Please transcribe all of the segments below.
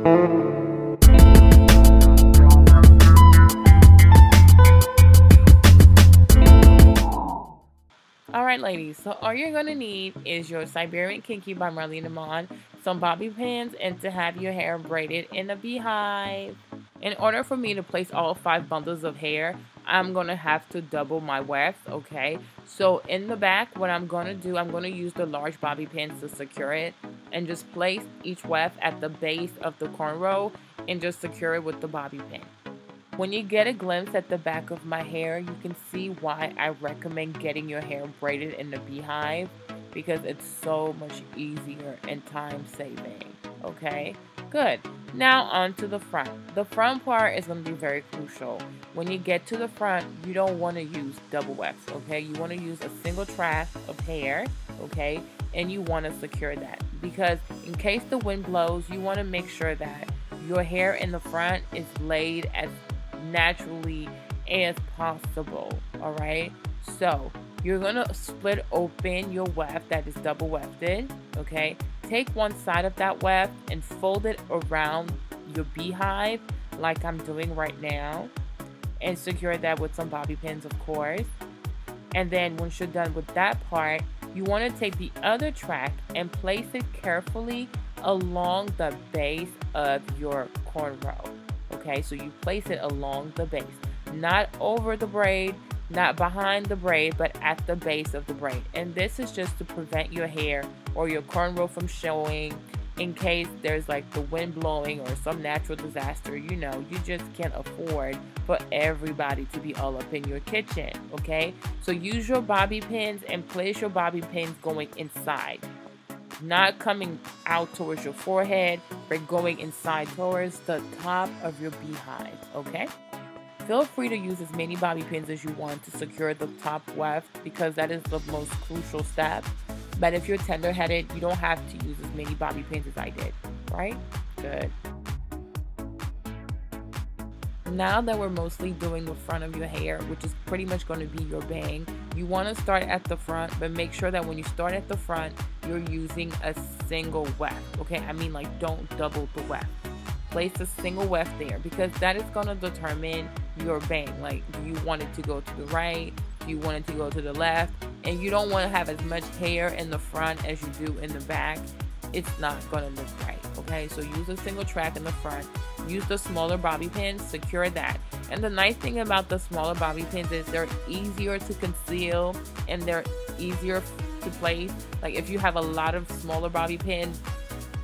Alright ladies, so all you're going to need is your Siberian Kinky by Marlene-Aymone, some bobby pins, and to have your hair braided in a beehive. In order for me to place all 5 bundles of hair, I'm going to have to double my weft, okay? So in the back, what I'm going to do, I'm going to use the large bobby pins to secure it and just place each weft at the base of the cornrow and just secure it with the bobby pin. When you get a glimpse at the back of my hair, you can see why I recommend getting your hair braided in the beehive, because it's so much easier and time saving. Okay, good. Now on to the front. The front part is going to be very crucial. When you get to the front, you don't want to use double wefts, okay? You want to use a single track of hair, okay? And you want to secure that, because in case the wind blows, you want to make sure that your hair in the front is laid as naturally as possible. All right, so you're gonna split open your weft that is double wefted. Okay, take one side of that weft and fold it around your beehive like I'm doing right now, and secure that with some bobby pins, of course. And then once you're done with that part, you want to take the other track and place it carefully along the base of your cornrow. Okay, so you place it along the base, not over the braid, not behind the braid, but at the base of the braid. And this is just to prevent your hair or your cornrow from showing in case there's like the wind blowing or some natural disaster. You know, you just can't afford for everybody to be all up in your kitchen. Okay, so use your bobby pins and place your bobby pins going inside, not coming out towards your forehead, but going inside towards the top of your beehive. Okay, feel free to use as many bobby pins as you want to secure the top weft, because that is the most crucial step. But if you're tender-headed, you don't have to use as many bobby pins as I did, right? Good. Now that we're mostly doing the front of your hair, which is pretty much going to be your bang, you want to start at the front, but make sure that when you start at the front, you're using a single weft. Okay, I mean, like, don't double the weft. Place a single weft there, because that is going to determine your bang. Like, do you want it to go to the right? Do you want it to go to the left? And you don't want to have as much hair in the front as you do in the back. It's not going to look right. Okay, so use a single track in the front. Use the smaller bobby pins, secure that. And the nice thing about the smaller bobby pins is they're easier to conceal and they're easier to place. Like, if you have a lot of smaller bobby pins,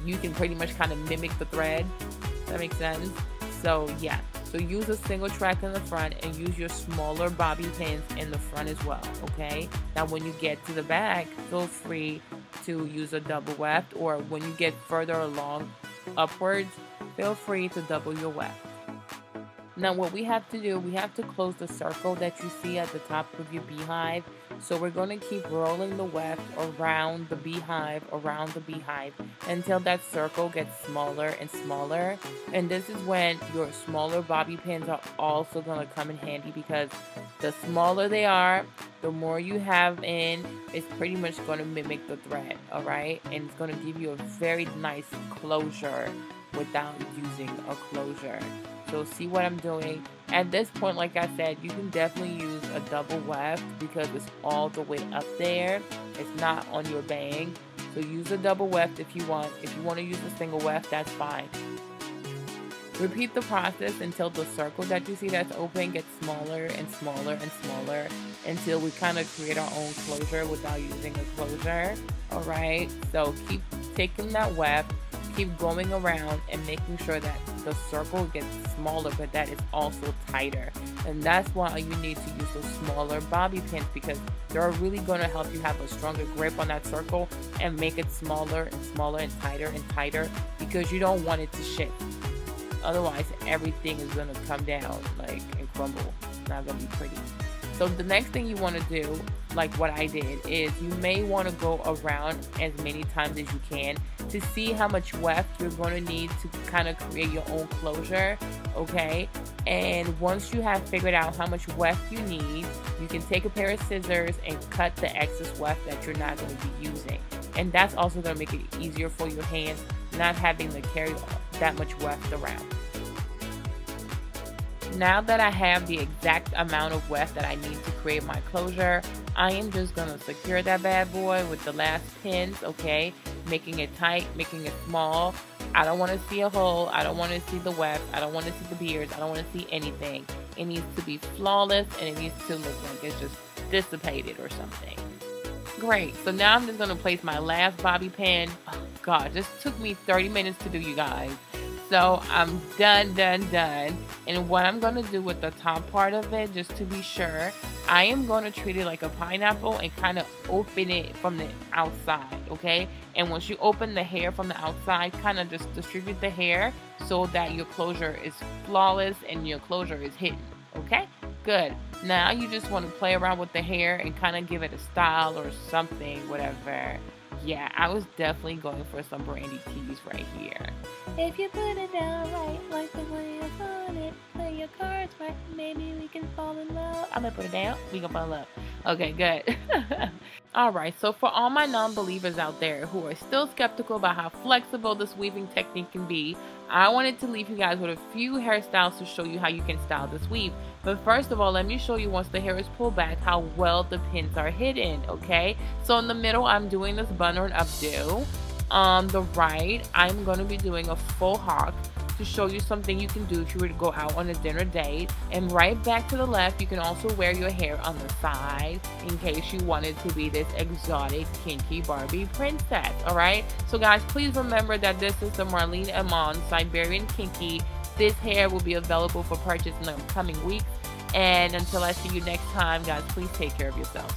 you can pretty much kind of mimic the thread. Does that make sense? So yeah, so use a single track in the front and use your smaller bobby pins in the front as well. Okay, now when you get to the back, feel free to use a double weft, or when you get further along upwards, feel free to double your weft. Now what we have to do, we have to close the circle that you see at the top of your beehive. So we're going to keep rolling the weft around the beehive, until that circle gets smaller and smaller. And this is when your smaller bobby pins are also going to come in handy, because the smaller they are, the more you have in, it's pretty much going to mimic the thread, alright? And it's going to give you a very nice closure without using a closure. So see what I'm doing? At this point, like I said, you can definitely use a double weft because it's all the way up there. It's not on your bang. So use a double weft if you want. If you want to use a single weft, that's fine. Repeat the process until the circle that you see that's open gets smaller and smaller and smaller, until we kind of create our own closure without using a closure. Alright, so keep taking that weft, keep going around and making sure that the circle gets smaller, but that is also tighter. And that's why you need to use those smaller bobby pins, because they're really going to help you have a stronger grip on that circle and make it smaller and smaller and tighter, because you don't want it to shift. Otherwise, everything is going to come down like and crumble. It's not going to be pretty. So the next thing you want to do, like what I did, is you may want to go around as many times as you can to see how much weft you're going to need to kind of create your own closure, okay? And once you have figured out how much weft you need, you can take a pair of scissors and cut the excess weft that you're not going to be using. And that's also going to make it easier for your hands, not having to carry that much weft around. Now that I have the exact amount of weft that I need to create my closure, I am just going to secure that bad boy with the last pins, okay? Making it tight, making it small. I don't want to see a hole. I don't want to see the weft. I don't want to see the beards. I don't want to see anything. It needs to be flawless, and it needs to look like it's just dissipated or something. Great. So now I'm just going to place my last bobby pin. Oh, God, this took me 30 minutes to do, you guys. So I'm done. And what I'm going to do with the top part of it, just to be sure, I am going to treat it like a pineapple and kind of open it from the outside, okay? And once you open the hair from the outside, kind of just distribute the hair so that your closure is flawless and your closure is hidden, okay? Good. Now you just want to play around with the hair and kind of give it a style or something, whatever. Yeah, I was definitely going for some Brandy tees right here. If you put it down right, like the way I want it, play your cards right, maybe we can fall in love. I'm gonna put it down, we gonna fall in love. Okay, good. Alright, so for all my non-believers out there who are still skeptical about how flexible this weaving technique can be, I wanted to leave you guys with a few hairstyles to show you how you can style this weave. But first of all, let me show you once the hair is pulled back how well the pins are hidden, okay? So in the middle, I'm doing this bun or an updo. On the right, I'm going to be doing a full hawk to show you something you can do if you were to go out on a dinner date. And right back to the left, you can also wear your hair on the side in case you wanted to be this exotic, kinky Barbie princess, alright? So guys, please remember that this is the Marlene-Aymone Siberian Kinky. This hair will be available for purchase in the coming weeks. And until I see you next time, guys, please take care of yourselves.